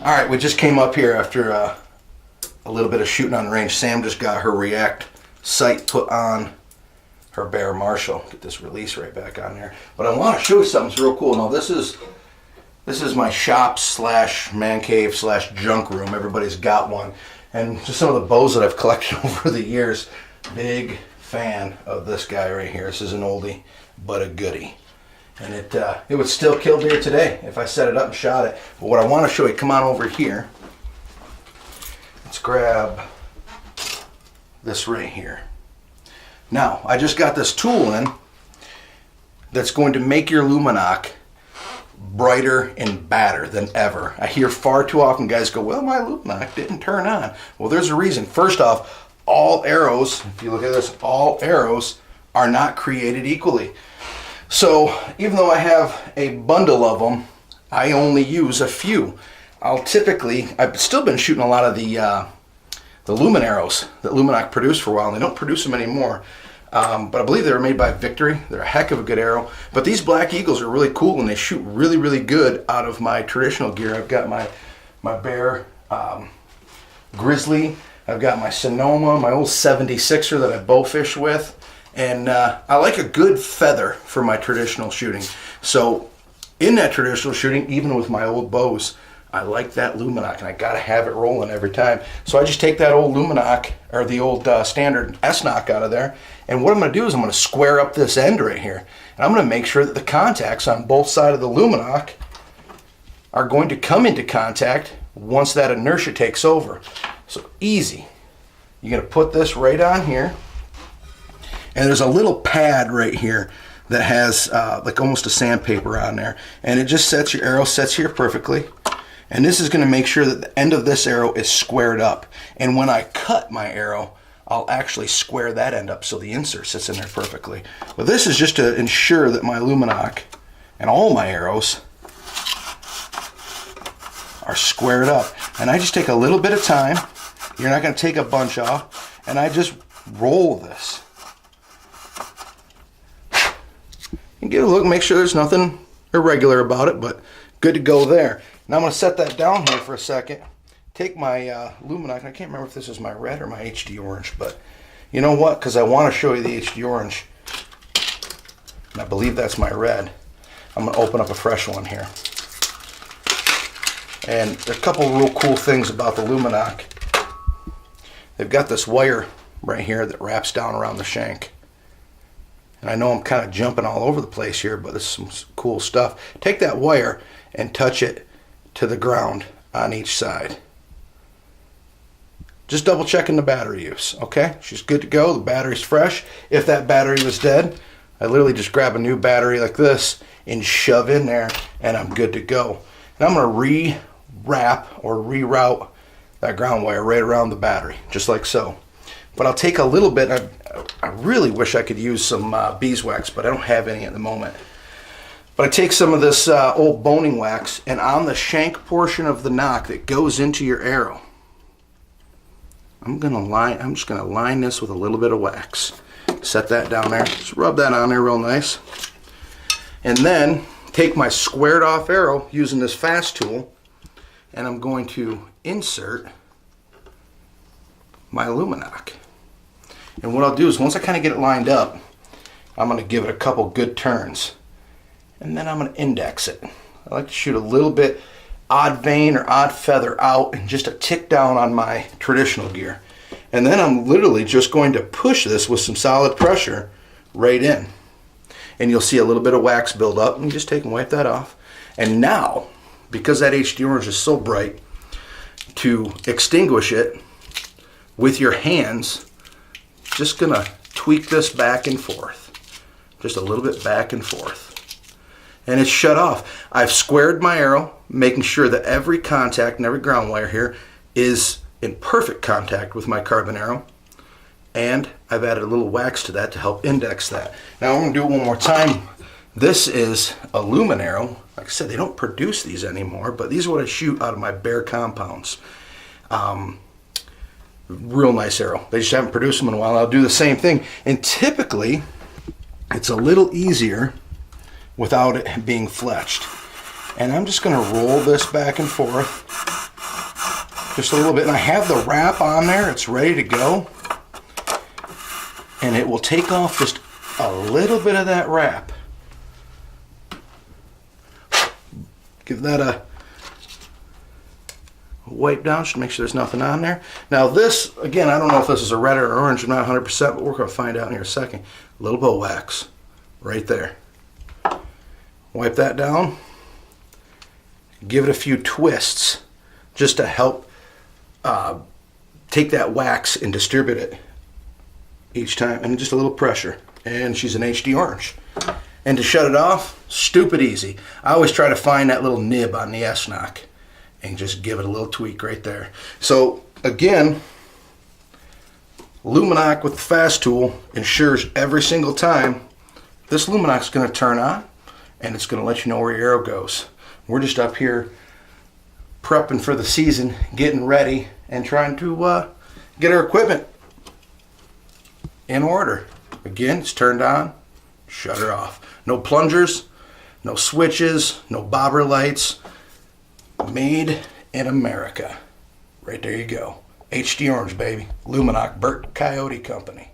All right, we just came up here after a little bit of shooting on the range. Sam just got her React sight put on her Bear Marshall. Get this release right back on there. But I want to show you something that's real cool. Now this is my shop slash man cave slash junk room. Everybody's got one. And just some of the bows that I've collected over the years. Big fan of this guy right here. This is an oldie, but a goodie. And it would still kill deer today if I set it up and shot it. But what I want to show you, come on over here. Let's grab this right here. Now, I just got this tool in that's going to make your lumenok brighter and badder than ever. I hear far too often guys go, well, my lumenok didn't turn on. Well, there's a reason. First off, all arrows, if you look at this, all arrows are not created equally. So even though I have a bundle of them, I only use a few. I've still been shooting a lot of the lumen arrows that Lumenok produced for a while, and they don't produce them anymore. But I believe they were made by Victory. They're a heck of a good arrow. But these Black Eagles are really cool, and they shoot really, really good out of my traditional gear. I've got my Bear Grizzly. I've got my Sonoma, my old 76er that I bowfish with. And I like a good feather for my traditional shooting. So in that traditional shooting, even with my old bows, I like that lumenok, and I gotta have it rolling every time. So I just take that old lumenok, or the old standard S-Nock out of there, and what I'm gonna do is I'm gonna square up this end right here. And I'm gonna make sure that the contacts on both sides of the lumenok are going to come into contact once that inertia takes over. So easy. You're gonna put this right on here. And there's a little pad right here that has like almost a sandpaper on there. And it just sets your arrow, sets here perfectly. And this is gonna make sure that the end of this arrow is squared up. And when I cut my arrow, I'll actually square that end up so the insert sits in there perfectly. But this is just to ensure that my lumenok and all my arrows are squared up. And I just take a little bit of time. You're not gonna take a bunch off. And I just roll this. And get a look, make sure there's nothing irregular about it, but good to go there. Now I'm going to set that down here for a second. Take my lumenok, and I can't remember if this is my red or my HD orange, but you know what? Because I want to show you the HD orange, and I believe that's my red. I'm going to open up a fresh one here. And there are a couple real cool things about the lumenok. They've got this wire right here that wraps down around the shank. And I know I'm kind of jumping all over the place here, but this is some cool stuff. Take that wire and touch it to the ground on each side. Just double checking the battery use, okay? She's good to go, the battery's fresh. If that battery was dead, I literally just grab a new battery like this and shove in there, and I'm good to go. And I'm gonna re-wrap or reroute that ground wire right around the battery, just like so. But I'll take a little bit, I really wish I could use some beeswax, but I don't have any at the moment. But I take some of this old boning wax, and on the shank portion of the nock that goes into your arrow, I'm just gonna line this with a little bit of wax. Set that down there, just rub that on there real nice. And then take my squared off arrow using this fast tool, and I'm going to insert my lumenok. And what I'll do is once I kind of get it lined up, I'm going to give it a couple good turns. And then I'm going to index it. I like to shoot a little bit odd vein or odd feather out and just a tick down on my traditional gear. And then I'm literally just going to push this with some solid pressure right in. And you'll see a little bit of wax build up, and you just take and wipe that off. And now, because that HD orange is so bright, to extinguish it with your hands, just gonna tweak this back and forth. Just a little bit back and forth. And it's shut off. I've squared my arrow, making sure that every contact and every ground wire here is in perfect contact with my carbon arrow. And I've added a little wax to that to help index that. Now I'm gonna do it one more time. This is a lumen arrow. Like I said, they don't produce these anymore, but these are what I shoot out of my Bear compounds. Real nice arrow. They just haven't produced them in a while. I'll do the same thing. And typically, it's a little easier without it being fletched. And I'm just going to roll this back and forth just a little bit. And I have the wrap on there. It's ready to go. And it will take off just a little bit of that wrap. Give that a wipe down just to make sure there's nothing on there. Now this, again, I don't know if this is a red or orange. I'm not 100%, but we're going to find out in here in a second. A little bit of wax right there. Wipe that down. Give it a few twists just to help take that wax and distribute it each time. And just a little pressure. And she's an HD orange. And to shut it off, stupid easy. I always try to find that little nib on the S-Knock and just give it a little tweak right there. So again, lumenok with the fast tool ensures every single time this lumenok's going to turn on and it's going to let you know where your arrow goes. We're just up here prepping for the season, getting ready, and trying to get our equipment in order. Again, it's turned on, shut her off. No plungers, no switches, no bobber lights. Made in America. Right there you go. HD orange, baby. Lumenok, Burt Coyote Company.